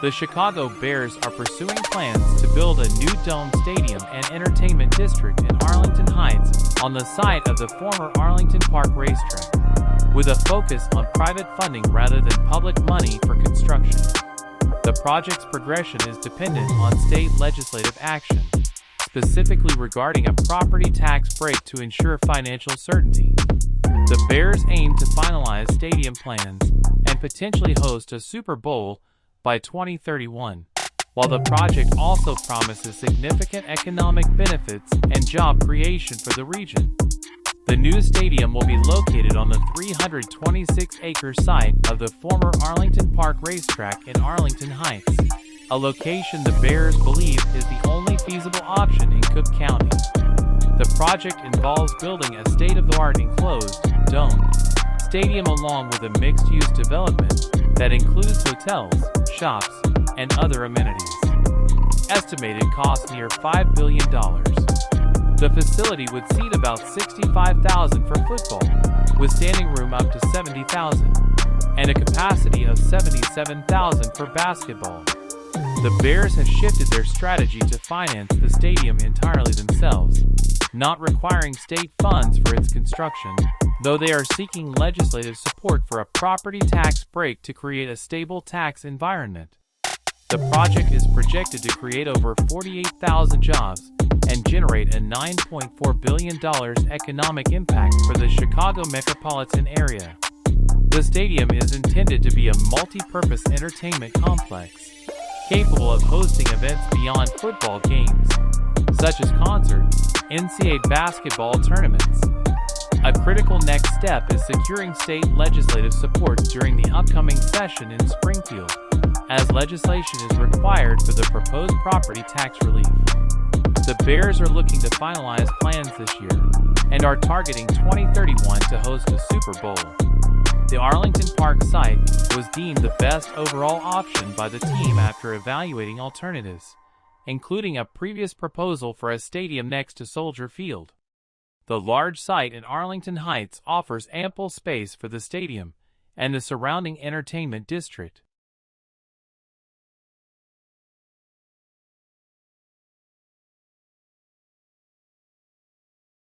The Chicago Bears are pursuing plans to build a new dome stadium and entertainment district in Arlington Heights on the site of the former Arlington Park racetrack, with a focus on private funding rather than public money for construction. The project's progression is dependent on state legislative action, specifically regarding a property tax break to ensure financial certainty. The Bears aim to finalize stadium plans and potentially host a Super Bowl by 2031, while the project also promises significant economic benefits and job creation for the region. The new stadium will be located on the 326-acre site of the former Arlington Park racetrack in Arlington Heights, a location the Bears believe is the only feasible option in Cook County. The project involves building a state-of-the-art enclosed, domed stadium along with a mixed-use development that includes hotels, shops, and other amenities. Estimated cost near $5 billion. The facility would seat about 65,000 for football, with standing room up to 70,000, and a capacity of 77,000 for basketball. The Bears have shifted their strategy to finance the stadium entirely themselves, not requiring state funds for its construction, though they are seeking legislative support for a property tax break to create a stable tax environment. The project is projected to create over 48,000 jobs and generate a $9.4 billion economic impact for the Chicago metropolitan area. The stadium is intended to be a multi-purpose entertainment complex, capable of hosting events beyond football games, such as concerts, NCAA basketball tournaments. A critical next step is securing state legislative support during the upcoming session in Springfield, as legislation is required for the proposed property tax relief. The Bears are looking to finalize plans this year and are targeting 2031 to host a Super Bowl. The Arlington Park site was deemed the best overall option by the team after evaluating alternatives, including a previous proposal for a stadium next to Soldier Field. The large site in Arlington Heights offers ample space for the stadium and the surrounding entertainment district.